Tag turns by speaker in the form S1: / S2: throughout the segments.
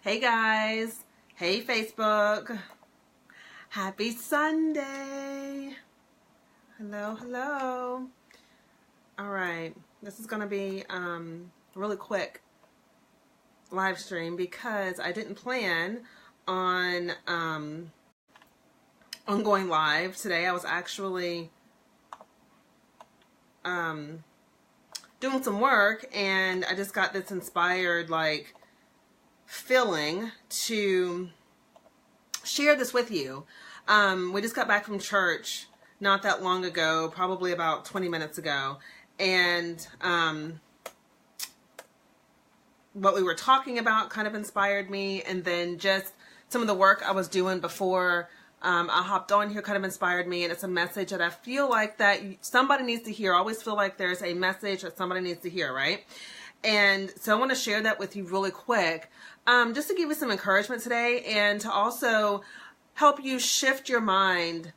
S1: Hey guys. Hey Facebook. Happy Sunday. Hello. All right. This is going to be a really quick live stream because I didn't plan on going live today. I was actually doing some work and I just got this inspired feeling to share this with you. We just got back from church not that long ago, probably about 20 minutes ago, and what we were talking about kind of inspired me, and then just some of the work I was doing before I hopped on here kind of inspired me, and it's a message that I feel like that somebody needs to hear. I always feel like there's a message that somebody needs to hear, right? And so I want to share that with you really quick, just to give you some encouragement today and to also help you shift your mind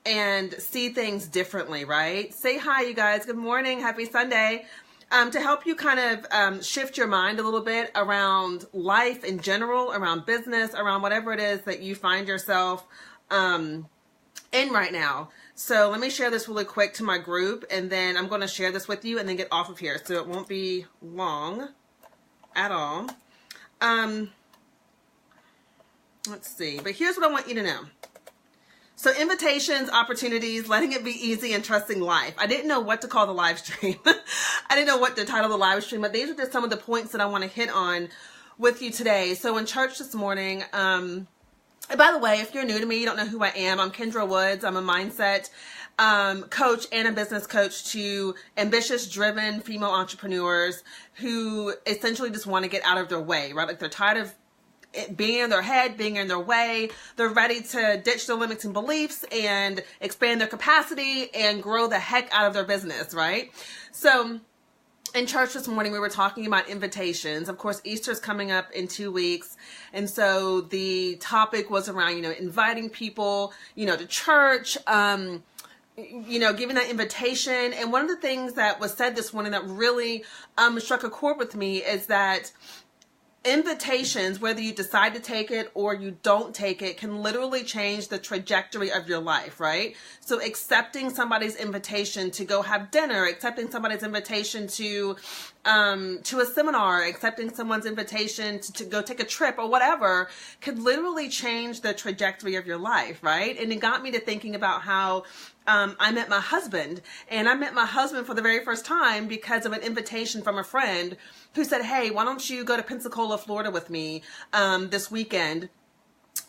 S1: and see things differently, right? Say hi, you guys. Good morning. Happy Sunday. To help you kind of shift your mind a little bit around life in general, around business, around whatever it is that you find yourself in right now. So let me share this really quick to my group, and then I'm going to share this with you and then get off of here. So it won't be long at all. Let's see. But here's what I want you to know. So invitations, opportunities, letting it be easy, and trusting life. I didn't know what to call the live stream. I didn't know what to title the live stream, but these are just some of the points that I want to hit on with you today. So in church this morning, and by the way, if you're new to me, you don't know who I am, I'm Kendra Woods. I'm a mindset coach and a business coach to ambitious, driven female entrepreneurs who essentially just want to get out of their way, right? Like they're tired of being in their head, being in their way. They're ready to ditch their limiting beliefs and expand their capacity and grow the heck out of their business, right? So in church this morning, we were talking about invitations. Of course, Easter's coming up in 2 weeks. And so the topic was around, inviting people, to church, giving that invitation. And one of the things that was said this morning that really struck a chord with me is that invitations, whether you decide to take it or you don't take it, can literally change the trajectory of your life, right? So accepting somebody's invitation to go have dinner, accepting somebody's invitation to a seminar, accepting someone's invitation to go take a trip or whatever, could literally change the trajectory of your life, right? And it got me to thinking about how I met my husband, and I met my husband for the very first time because of an invitation from a friend who said, hey, why don't you go to Pensacola, Florida with me this weekend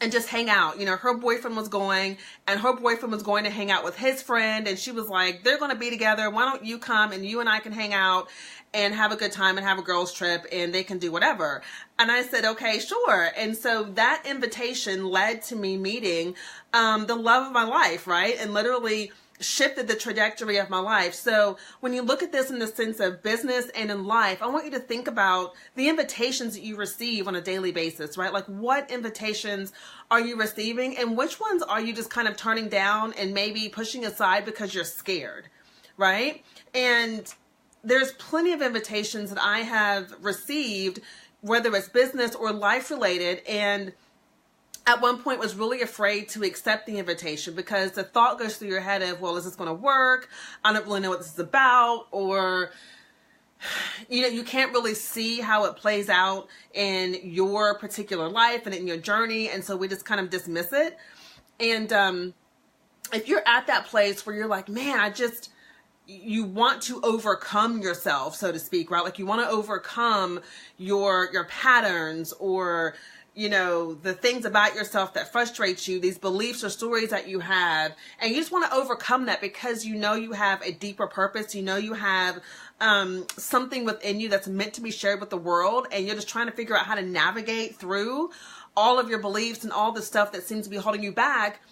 S1: and just hang out. Her boyfriend was going, and her boyfriend was going to hang out with his friend, and she was like, they're going to be together. Why don't you come and you and I can hang out and have a good time and have a girls trip, and they can do whatever. And I said, okay, sure. And so that invitation led to me meeting the love of my life, right? And literally shifted the trajectory of my life. So when you look at this in the sense of business and in life, I want you to think about the invitations that you receive on a daily basis, right? Like, what invitations are you receiving, and which ones are you just kind of turning down and maybe pushing aside because you're scared, right? And there's plenty of invitations that I have received, whether it's business or life related, and at one point was really afraid to accept the invitation because the thought goes through your head of, well, is this going to work? I don't really know what this is about. Or, you can't really see how it plays out in your particular life and in your journey. And so we just kind of dismiss it. And if you're at that place where you're like, man, you want to overcome yourself, so to speak, right? Like you want to overcome your patterns or the things about yourself that frustrates you, these beliefs or stories that you have, and you just want to overcome that because you have a deeper purpose, you have something within you that's meant to be shared with the world, and you're just trying to figure out how to navigate through all of your beliefs and all the stuff that seems to be holding you back.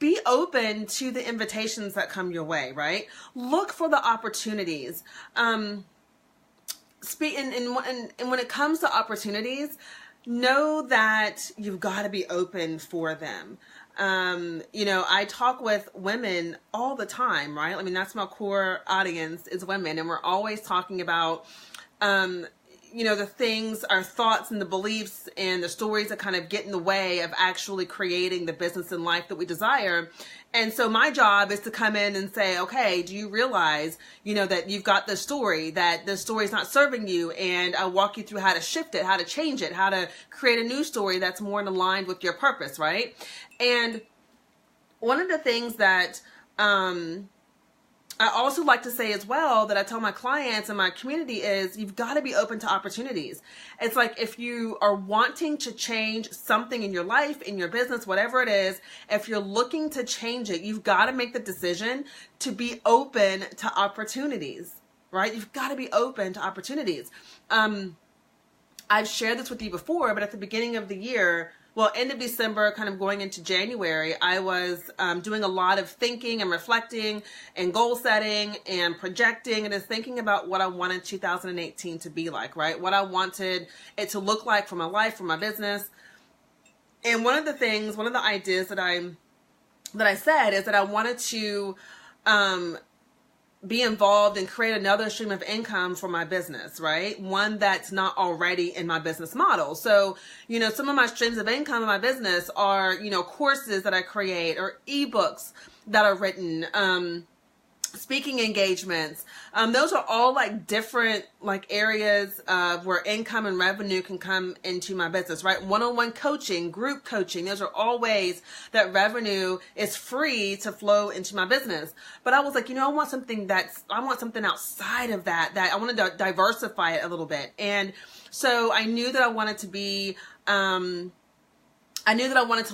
S1: Be open to the invitations that come your way, right? Look for the opportunities. And when it comes to opportunities, know that you've got to be open for them. I talk with women all the time, right? I mean, that's my core audience is women, and we're always talking about, the things, our thoughts and the beliefs and the stories that kind of get in the way of actually creating the business and life that we desire. And so my job is to come in and say, okay, do you realize, that you've got this story, that the story is not serving you, and I'll walk you through how to shift it, how to change it, how to create a new story that's more in line with your purpose, right? And one of the things that I also like to say as well, that I tell my clients and my community, is you've got to be open to opportunities. It's like, if you are wanting to change something in your life, in your business, whatever it is, if you're looking to change it, you've got to make the decision to be open to opportunities, right? You've got to be open to opportunities. I've shared this with you before, but at the beginning of the year, end of December, kind of going into January, I was doing a lot of thinking and reflecting and goal setting and projecting, and just thinking about what I wanted 2018 to be like, right? What I wanted it to look like for my life, for my business. And one of the ideas that I said is that I wanted to be involved and create another stream of income for my business, right? One that's not already in my business model. So, some of my streams of income in my business are, courses that I create, or ebooks that are written, speaking engagements. Those are all like different areas of where income and revenue can come into my business, right? One-on-one coaching, group coaching. Those are all ways that revenue is free to flow into my business. But I was like, I want something outside of that I wanted to diversify it a little bit. And so I knew that I wanted to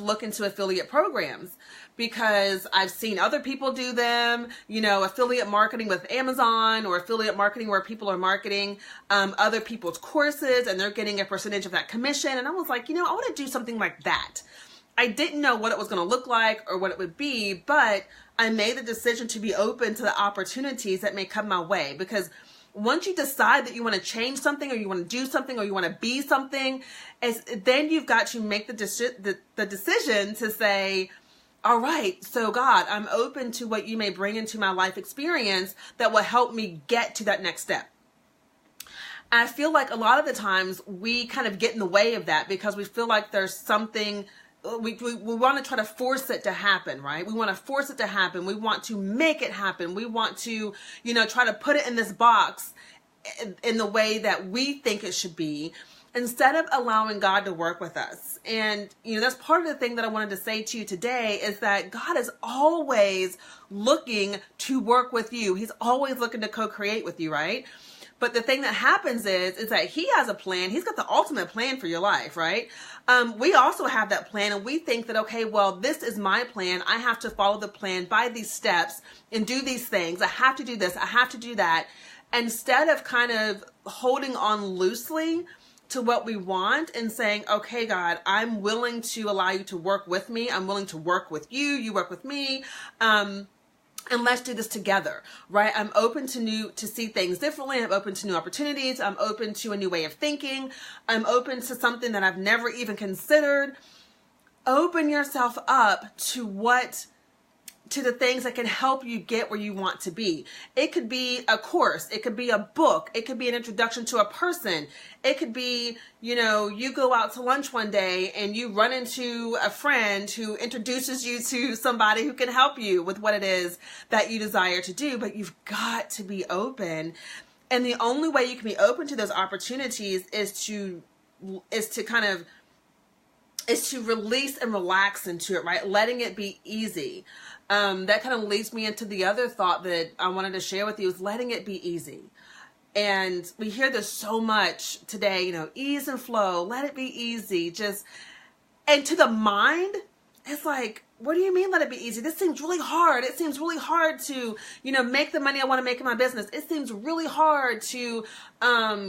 S1: look into affiliate programs, because I've seen other people do them, affiliate marketing with Amazon, or affiliate marketing where people are marketing other people's courses and they're getting a percentage of that commission. And I was like, I want to do something like that. I didn't know what it was going to look like or what it would be, but I made the decision to be open to the opportunities that may come my way, because once you decide that you want to change something, or you want to do something, or you want to be something, then you've got to make the decision to say, all right, so God, I'm open to what you may bring into my life experience that will help me get to that next step. And I feel like a lot of the times we kind of get in the way of that, because we feel like there's something, we want to try to force it to happen, right? We want to force it to happen. We want to make it happen. We want to, try to put it in this box in the way that we think it should be, instead of allowing God to work with us. And, that's part of the thing that I wanted to say to you today, is that God is always looking to work with you. He's always looking to co-create with you, right? But the thing that happens is that he has a plan. He's got the ultimate plan for your life, right? We also have that plan, and we think that, okay, well, this is my plan. I have to follow the plan by these steps and do these things. I have to do this. I have to do that. Instead of kind of holding on loosely to what we want and saying, okay, God, I'm willing to allow you to work with me. I'm willing to work with you. You work with me. And let's do this together, right? I'm open to see things differently. I'm open to new opportunities. I'm open to a new way of thinking. I'm open to something that I've never even considered. Open yourself up to the things that can help you get where you want to be. It could be a course. It could be a book. It could be an introduction to a person. It could be, you go out to lunch one day and you run into a friend who introduces you to somebody who can help you with what it is that you desire to do. But you've got to be open. And the only way you can be open to those opportunities is to release and relax into it, right? Letting it be easy. That kind of leads me into the other thought that I wanted to share with you, is letting it be easy. And we hear this so much today, ease and flow, let it be easy. And to the mind, it's like, what do you mean let it be easy? This seems really hard. It seems really hard to, make the money I want to make in my business. It seems really hard to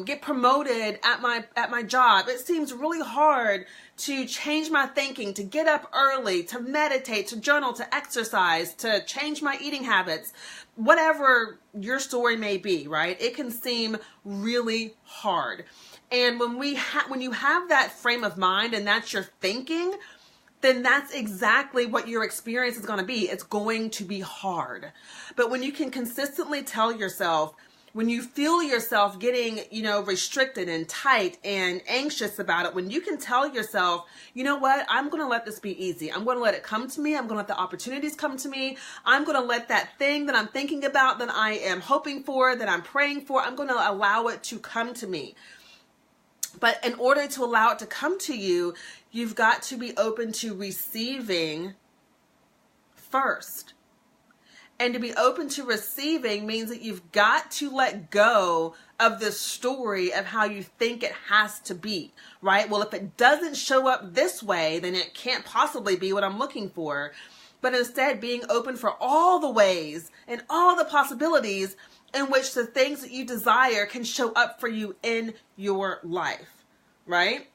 S1: get promoted at my job. It seems really hard to change my thinking, to get up early, to meditate, to journal, to exercise, to change my eating habits. Whatever your story may be, right? It can seem really hard. And when you have that frame of mind and that's your thinking, then that's exactly what your experience is going to be. It's going to be hard. But when you can consistently tell yourself, when you feel yourself getting, restricted and tight and anxious about it, when you can tell yourself, you know what, I'm going to let this be easy. I'm going to let it come to me. I'm going to let the opportunities come to me. I'm going to let that thing that I'm thinking about, that I am hoping for, that I'm praying for, I'm going to allow it to come to me. But in order to allow it to come to you, you've got to be open to receiving first. And to be open to receiving means that you've got to let go of the story of how you think it has to be, right? Well, if it doesn't show up this way, then it can't possibly be what I'm looking for. But instead, being open for all the ways and all the possibilities in which the things that you desire can show up for you in your life, right?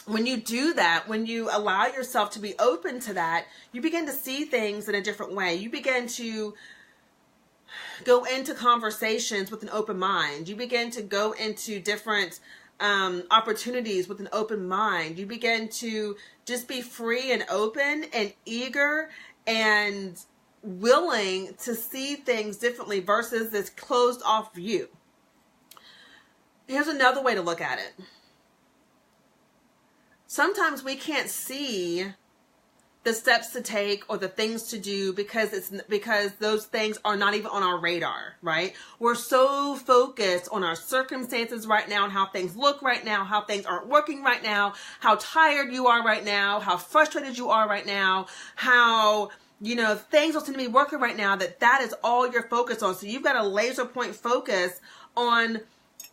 S1: When you do that, when you allow yourself to be open to that, you begin to see things in a different way. You begin to go into conversations with an open mind. You begin to go into different opportunities with an open mind. You begin to just be free and open and eager and willing to see things differently versus this closed off view. Here's another way to look at it. Sometimes we can't see the steps to take or the things to do because those things are not even on our radar, right? We're so focused on our circumstances right now and how things look right now, how things aren't working right now, how tired you are right now, how frustrated you are right now, how things don't seem to be working right now, that is all you're focused on. So you've got a laser point focus on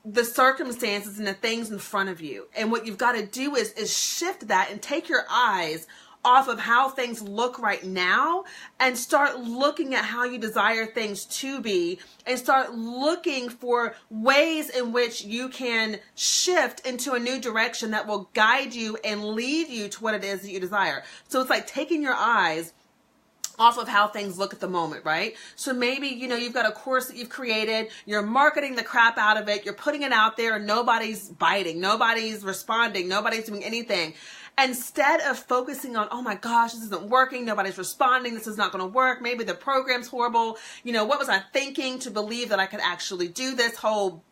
S1: the circumstances and the things in front of you. And what you've got to do is shift that and take your eyes off of how things look right now and start looking at how you desire things to be, and start looking for ways in which you can shift into a new direction that will guide you and lead you to what it is that you desire. So it's like taking your eyes off of how things look at the moment, right? So maybe, you've got a course that you've created, you're marketing the crap out of it, you're putting it out there, and nobody's biting, nobody's responding, nobody's doing anything. Instead of focusing on, oh my gosh, this isn't working, nobody's responding, this is not going to work, maybe the program's horrible, what was I thinking to believe that I could actually do this whole,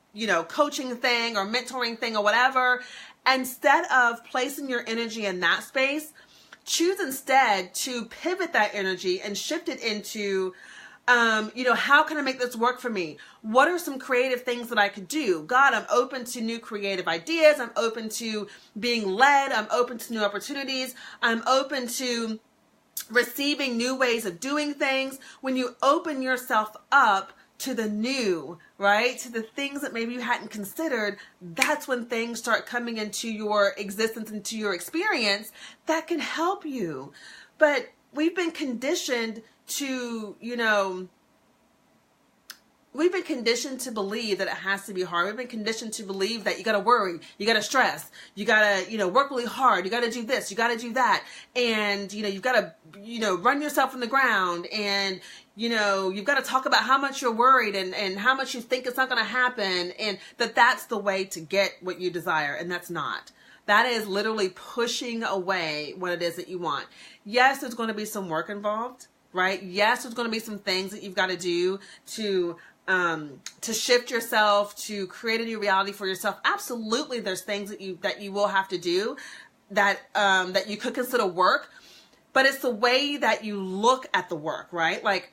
S1: coaching thing or mentoring thing or whatever. Instead of placing your energy in that space, choose instead to pivot that energy and shift it into, how can I make this work for me? What are some creative things that I could do? God, I'm open to new creative ideas. I'm open to being led. I'm open to new opportunities. I'm open to receiving new ways of doing things. When you open yourself up to the new, right? To the things that maybe you hadn't considered, that's when things start coming into your existence, into your experience that can help you. But we've been conditioned to, we've been conditioned to believe that it has to be hard. We've been conditioned to believe that you got to worry, you got to stress, you got to, work really hard, you got to do this, you got to do that. And, you've got to, run yourself on the ground, and, you've got to talk about how much you're worried and how much you think it's not going to happen, and that's the way to get what you desire. And that's not. That is literally pushing away what it is that you want. Yes, there's going to be some work involved, right? Yes, there's going to be some things that you've got to do to shift yourself, to create a new reality for yourself. Absolutely, there's things that you will have to do that you could consider work, but it's the way that you look at the work, right? Like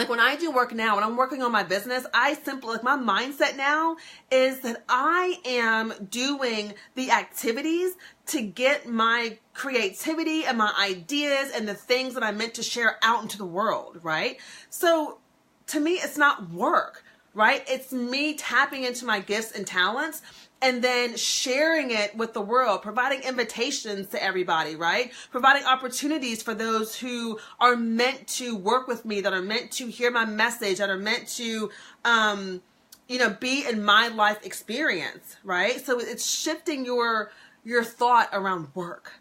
S1: when I do work now, when I'm working on my business, my mindset now is that I am doing the activities to get my creativity and my ideas and the things that I meant to share out into the world, right? So to me, it's not work, right? It's me tapping into my gifts and talents and then sharing it with the world, providing invitations to everybody, right? Providing opportunities for those who are meant to work with me, that are meant to hear my message, that are meant to, be in my life experience, right? So it's shifting your thought around work,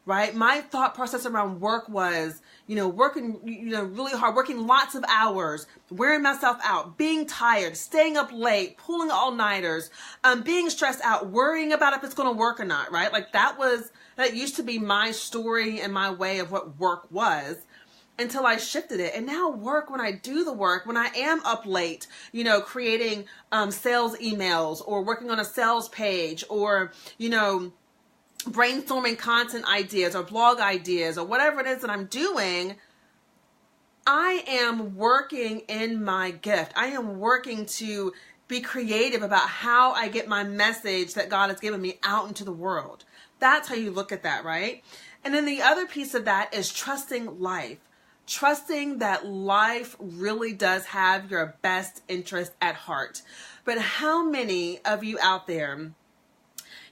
S1: right? My thought process around work was, working, really hard, working lots of hours, wearing myself out, being tired, staying up late, pulling all-nighters, being stressed out, worrying about if it's going to work or not, right? Like that used to be my story and my way of what work was. until I shifted it. And now work, when I do the work, when I am up late, creating sales emails or working on a sales page or, brainstorming content ideas or blog ideas or whatever it is that I'm doing, I am working in my gift. I am working to be creative about how I get my message that God has given me out into the world. That's how you look at that, right? And then the other piece of that is trusting life. Trusting that life really does have your best interest at heart. But how many of you out there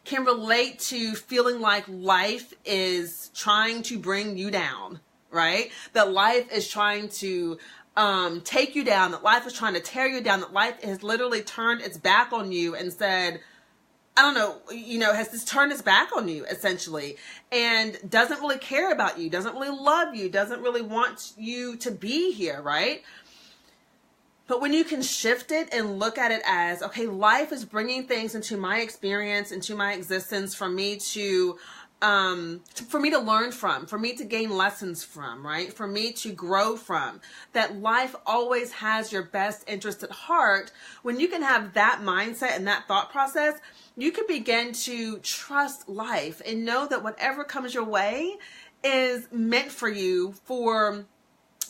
S1: can relate to feeling like life is trying to bring you down, right? That life is trying to take you down, that life is trying to tear you down, that life has literally turned its back on you and said, I don't know, has just turned its back on you essentially and doesn't really care about you, doesn't really love you, doesn't really want you to be here, right? But when you can shift it and look at it as, okay, life is bringing things into my experience, into my existence for me to learn from, for me to gain lessons from, right? For me to grow from, that life always has your best interest at heart. When you can have that mindset and that thought process, you can begin to trust life and know that whatever comes your way is meant for you for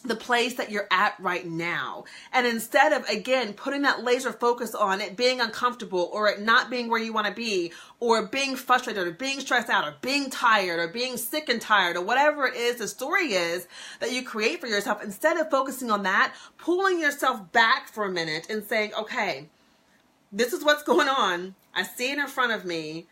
S1: the place that you're at right now. And instead of, again, putting that laser focus on it being uncomfortable or it not being where you want to be or being frustrated or being stressed out or being tired or being sick and tired or whatever it is the story is that you create for yourself, instead of focusing on that, pulling yourself back for a minute and saying, okay, this is what's going on. I see it in front of me.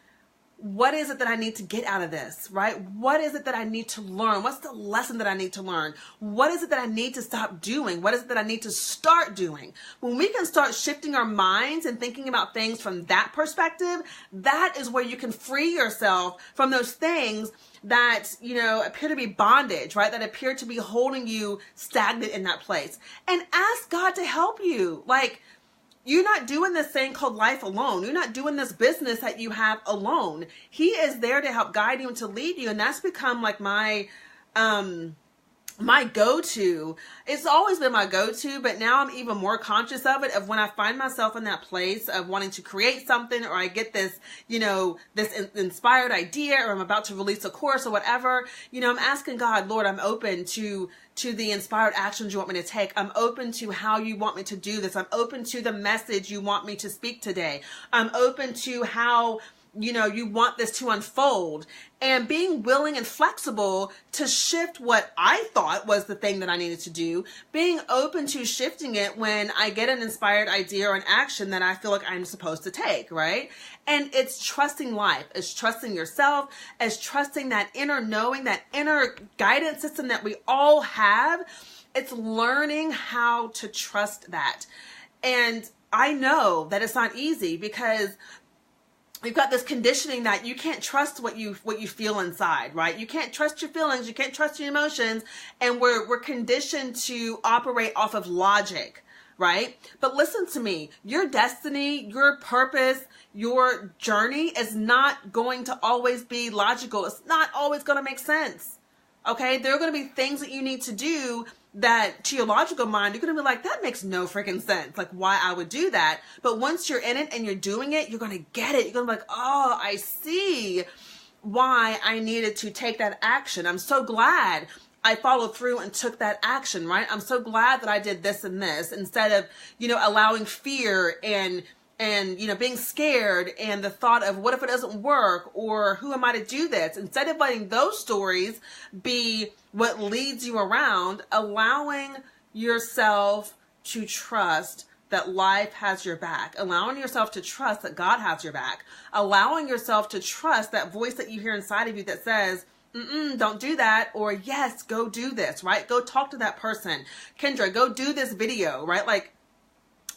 S1: What is it that I need to get out of this, right? What is it that I need to learn? What's the lesson that I need to learn? What is it that I need to stop doing? What is it that I need to start doing? When we can start shifting our minds and thinking about things from that perspective, that is where you can free yourself from those things that, appear to be bondage, right? That appear to be holding you stagnant in that place. And ask God to help you. You're not doing this thing called life alone. You're not doing this business that you have alone. He is there to help guide you and to lead you. And that's become like my go-to. It's always been my go-to, but now I'm even more conscious of it, of when I find myself in that place of wanting to create something, or I get this, this inspired idea, or I'm about to release a course or whatever, I'm asking God, Lord, I'm open to the inspired actions you want me to take. I'm open to how you want me to do this. I'm open to the message you want me to speak today. I'm open to how, you want this to unfold, and being willing and flexible to shift what I thought was the thing that I needed to do, being open to shifting it when I get an inspired idea or an action that I feel like I'm supposed to take, right? And it's trusting life, it's trusting yourself, it's trusting that inner knowing, that inner guidance system that we all have. It's learning how to trust that. And I know that it's not easy, because we've got this conditioning that you can't trust what you feel inside, right? You can't trust your feelings, you can't trust your emotions, and we're conditioned to operate off of logic, right? But listen to me, your destiny, your purpose, your journey is not going to always be logical. It's not always going to make sense. Okay? There are going to be things that you need to do that to your logical mind, you're going to be like, that makes no freaking sense. Like, why I would do that. But once you're in it and you're doing it, you're going to get it. You're going to be like, oh, I see why I needed to take that action. I'm so glad I followed through and took that action, right? I'm so glad that I did this and this, instead of, allowing fear and being scared and the thought of what if it doesn't work, or who am I to do this? Instead of letting those stories be what leads you around, allowing yourself to trust that life has your back, allowing yourself to trust that God has your back, allowing yourself to trust that voice that you hear inside of you that says, don't do that, or yes, go do this, right? Go talk to that person. Kendra, go do this video, right? Like,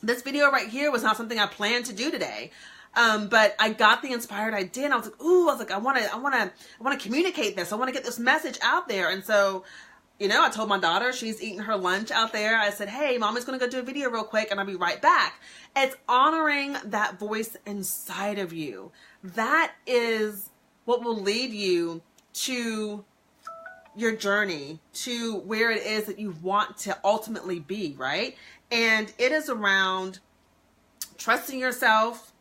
S1: this video right here was not something I planned to do today. But I got the inspired idea, and I was like, I want to communicate this. I want to get this message out there. And so, I told my daughter, she's eating her lunch out there. I said, hey, mommy's going to go do a video real quick, and I'll be right back. It's honoring that voice inside of you. That is what will lead you to your journey to where it is that you want to ultimately be, right? And it is around trusting yourself.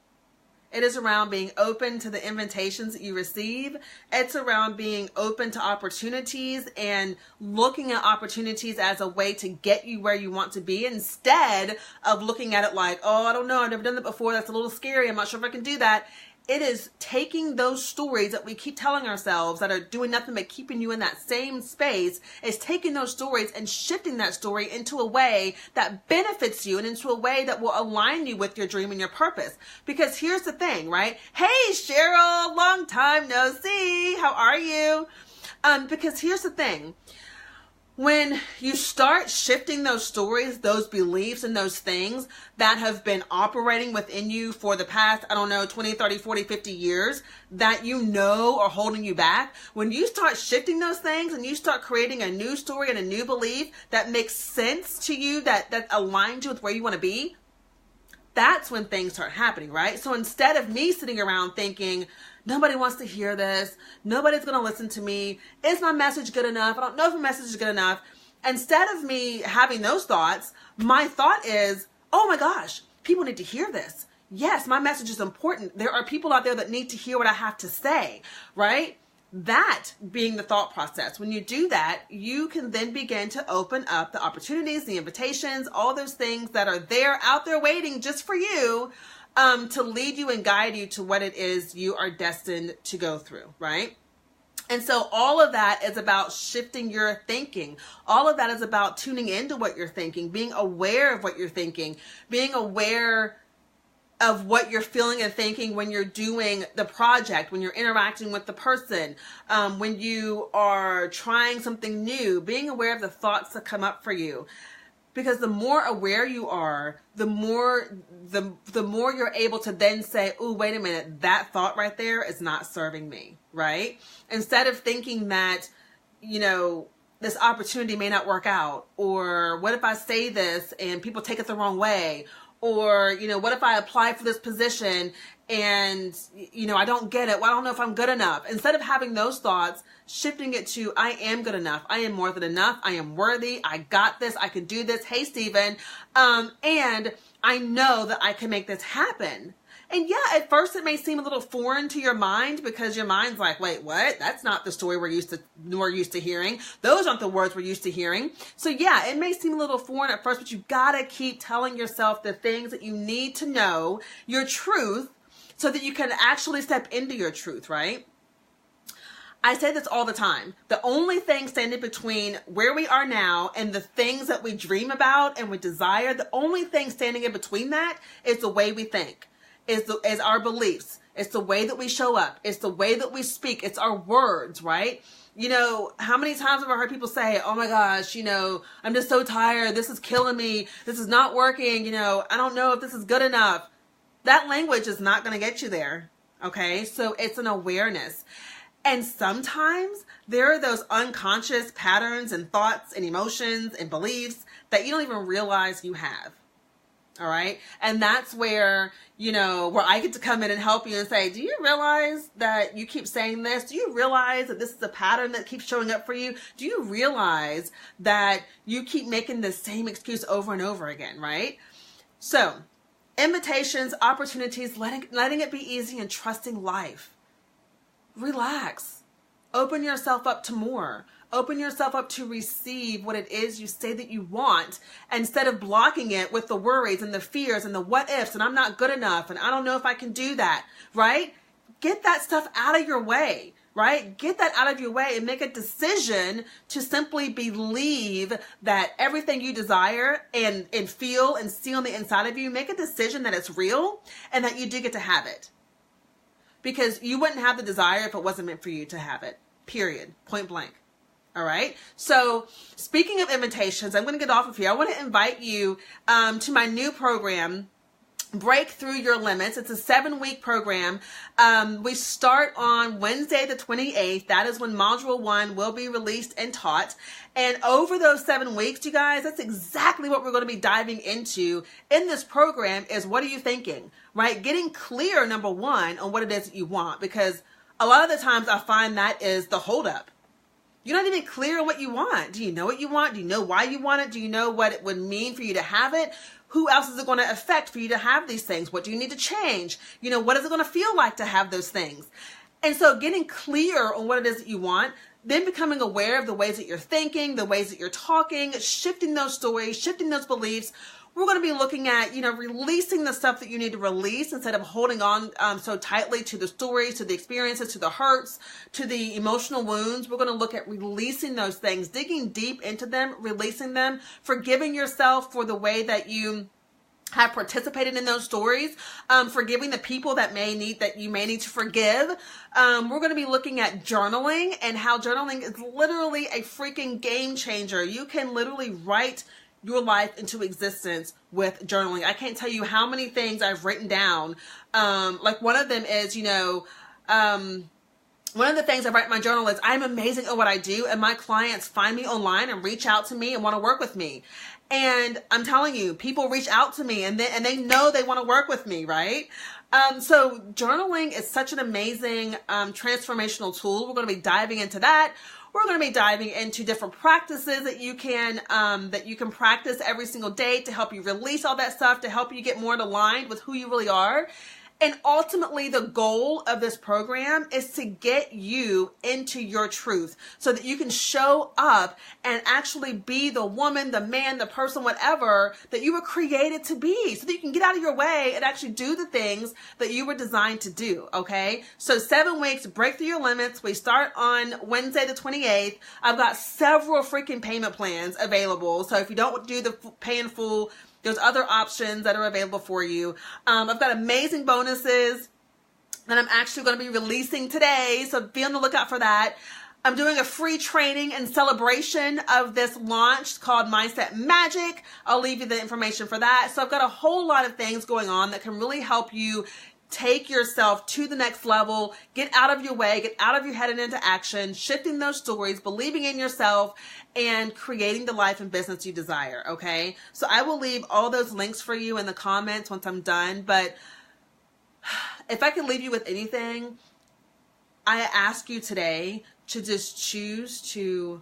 S1: It is around being open to the invitations that you receive. It's around being open to opportunities and looking at opportunities as a way to get you where you want to be, instead of looking at it like, oh, I don't know, I've never done that before. That's a little scary. I'm not sure if I can do that. It is taking those stories that we keep telling ourselves that are doing nothing but keeping you in that same space, is taking those stories and shifting that story into a way that benefits you and into a way that will align you with your dream and your purpose. Because here's the thing, right? Hey, Cheryl, long time no see. How are you? Because here's the thing. When you start shifting those stories, those beliefs, and those things that have been operating within you for the past, 20, 30, 40, 50 years that you know are holding you back, when you start shifting those things and you start creating a new story and a new belief that makes sense to you, that aligns you with where you want to be, that's when things start happening, right? So instead of me sitting around thinking, nobody wants to hear this, nobody's going to listen to me, is my message good enough? I don't know if my message is good enough. Instead of me having those thoughts, my thought is, oh my gosh, people need to hear this. Yes, my message is important. There are people out there that need to hear what I have to say, right? That being the thought process. When you do that, you can then begin to open up the opportunities, the invitations, all those things that are there, out there waiting just for you, to lead you and guide you to what it is you are destined to go through, right? And so all of that is about shifting your thinking. All of that is about tuning into what you're thinking, being aware of what you're thinking, being aware of what you're feeling and thinking when you're doing the project, when you're interacting with the person, when you are trying something new, being aware of the thoughts that come up for you. Because the more aware you are, the more you're able to then say, oh, wait a minute, that thought right there is not serving me, right? Instead of thinking that, this opportunity may not work out, or what if I say this and people take it the wrong way? Or, what if I apply for this position and, I don't get it? Well, I don't know if I'm good enough. Instead of having those thoughts, shifting it to, I am good enough. I am more than enough. I am worthy. I got this. I can do this. Hey, Stephen. And I know that I can make this happen. And yeah, at first it may seem a little foreign to your mind, because your mind's like, wait, what? That's not the story we're used to hearing. Those aren't the words we're used to hearing. So yeah, it may seem a little foreign at first, but you gotta keep telling yourself the things that you need to know, your truth, so that you can actually step into your truth, right? I say this all the time. The only thing standing between where we are now and the things that we dream about and we desire, the only thing standing in between that is the way we think. Is our beliefs. It's the way that we show up. It's the way that we speak. It's our words, right? How many times have I heard people say, oh my gosh, I'm just so tired. This is killing me. This is not working. I don't know if this is good enough. That language is not going to get you there. Okay. So it's an awareness. And sometimes there are those unconscious patterns and thoughts and emotions and beliefs that you don't even realize you have. All right. And that's where, where I get to come in and help you and say, do you realize that you keep saying this? Do you realize that this is a pattern that keeps showing up for you? Do you realize that you keep making the same excuse over and over again? Right. So invitations, opportunities, letting it be easy and trusting life. Relax. Open yourself up to more. Open yourself up to receive what it is you say that you want, instead of blocking it with the worries and the fears and the what ifs and I'm not good enough and I don't know if I can do that, right? Get that stuff out of your way, right? Get that out of your way and make a decision to simply believe that everything you desire and feel and see on the inside of you, make a decision that it's real and that you do get to have it. Because you wouldn't have the desire if it wasn't meant for you to have it, period, point blank. All right. So speaking of invitations, I'm going to get off of here. I want to invite you to my new program, Break Through Your Limits. It's a 7-week program. We start on Wednesday, the 28th. That is when Module 1 will be released and taught. And over those 7 weeks, you guys, that's exactly what we're going to be diving into in this program is what are you thinking, right? Getting clear, number one, on what it is that you want, because a lot of the times I find that is the holdup. You're not even clear on what you want. Do you know what you want? Do you know why you want it? Do you know what it would mean for you to have it? Who else is it going to affect for you to have these things? What do you need to change? You know, what is it going to feel like to have those things? And so getting clear on what it is that you want, then becoming aware of the ways that you're thinking, the ways that you're talking, shifting those stories, shifting those beliefs. We're going to be looking at, you know, releasing the stuff that you need to release instead of holding on so tightly to the stories, to the experiences, to the hurts, to the emotional wounds. We're going to look at releasing those things, digging deep into them, releasing them, forgiving yourself for the way that you have participated in those stories, forgiving the people that you may need to forgive. We're going to be looking at journaling and how journaling is literally a freaking game changer. You can literally write your life into existence with journaling. I can't tell you how many things I've written down. Like one of them is, you know, one of the things I write in my journal is I'm amazing at what I do, and my clients find me online and reach out to me and want to work with me. And I'm telling you, people reach out to me and they know they want to work with me, right? So journaling is such an amazing transformational tool. We're going to be diving into that. We're going to be diving into different practices that you can practice every single day to help you release all that stuff, to help you get more aligned with who you really are. And ultimately, the goal of this program is to get you into your truth so that you can show up and actually be the woman, the man, the person, whatever that you were created to be, so that you can get out of your way and actually do the things that you were designed to do, okay? So 7 weeks, break through your limits. We start on Wednesday the 28th. I've got several freaking payment plans available. So if you don't do the pay in full, there's other options that are available for you. I've got amazing bonuses that I'm actually going to be releasing today, so be on the lookout for that. I'm doing a free training in celebration of this launch called Mindset Magic. I'll leave you the information for that. So I've got a whole lot of things going on that can really help you take yourself to the next level, get out of your way, get out of your head and into action, shifting those stories, believing in yourself, and creating the life and business you desire, okay? So I will leave all those links for you in the comments once I'm done, but if I can leave you with anything, I ask you today to just choose to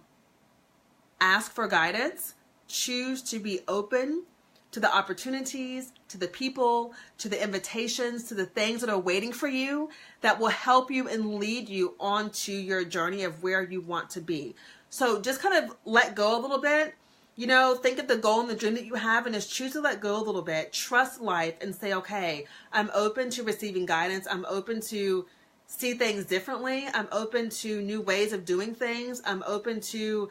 S1: ask for guidance, choose to be open to the opportunities, to the people, to the invitations, to the things that are waiting for you that will help you and lead you onto your journey of where you want to be. So just kind of let go a little bit, you know, think of the goal and the dream that you have and just choose to let go a little bit, trust life and say, okay, I'm open to receiving guidance. I'm open to see things differently. I'm open to new ways of doing things. I'm open to,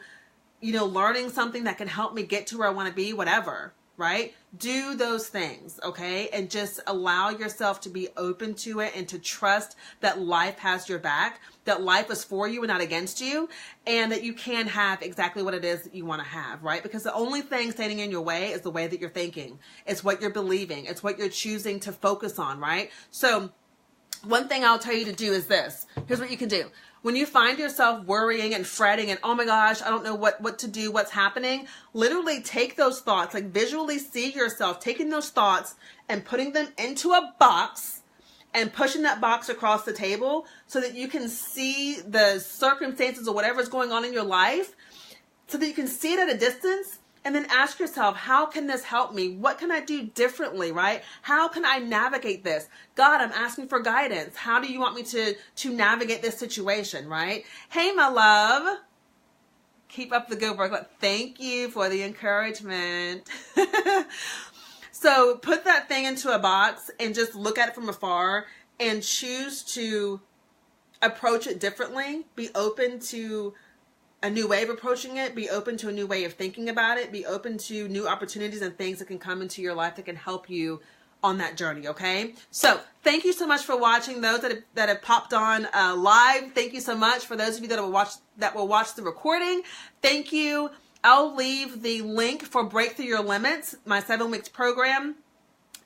S1: you know, learning something that can help me get to where I want to be, whatever. Right? Do those things, okay? And just allow yourself to be open to it and to trust that life has your back, that life is for you and not against you, and that you can have exactly what it is that you want to have, right? Because the only thing standing in your way is the way that you're thinking. It's what you're believing. It's what you're choosing to focus on, right? So one thing I'll tell you to do is this. Here's what you can do. When you find yourself worrying and fretting and, oh my gosh, I don't know what to do, what's happening, literally take those thoughts, like visually see yourself taking those thoughts and putting them into a box and pushing that box across the table so that you can see the circumstances or whatever is going on in your life, so that you can see it at a distance. And then ask yourself, how can this help me? What can I do differently, right? How can I navigate this? God, I'm asking for guidance. How do you want me to navigate this situation, right? Hey, my love. Keep up the good work. Thank you for the encouragement. So put that thing into a box and just look at it from afar and choose to approach it differently. Be open to a new way of approaching it, be open to a new way of thinking about it, be open to new opportunities and things that can come into your life that can help you on that journey, okay? So thank you so much for watching. Those that have popped on live, thank you so much. For those of you that will watch the recording, thank you. I'll leave the link for Break Through Your Limits, my 7 weeks program.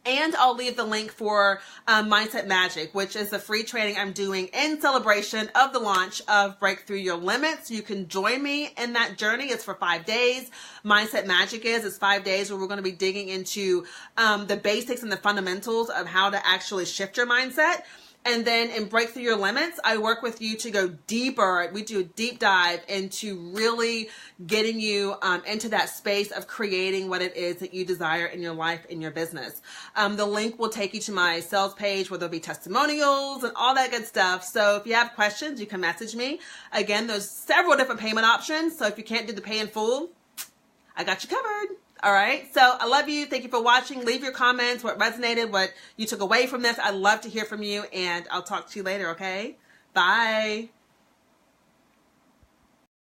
S1: And I'll leave the link for Mindset Magic, which is a free training I'm doing in celebration of the launch of Break Through Your Limits. You can join me in that journey. It's for 5 days. Mindset Magic is 5 days where we're going to be digging into the basics and the fundamentals of how to actually shift your mindset. And then in Break Through Your Limits, I work with you to go deeper. We do a deep dive into really getting you into that space of creating what it is that you desire in your life, in your business. The link will take you to my sales page where there'll be testimonials and all that good stuff. So if you have questions, you can message me. Again, there's several different payment options. So if you can't do the pay in full, I got you covered. All right. So I love you. Thank you for watching. Leave your comments, what resonated, what you took away from this. I'd love to hear from you, and I'll talk to you later. Okay. Bye.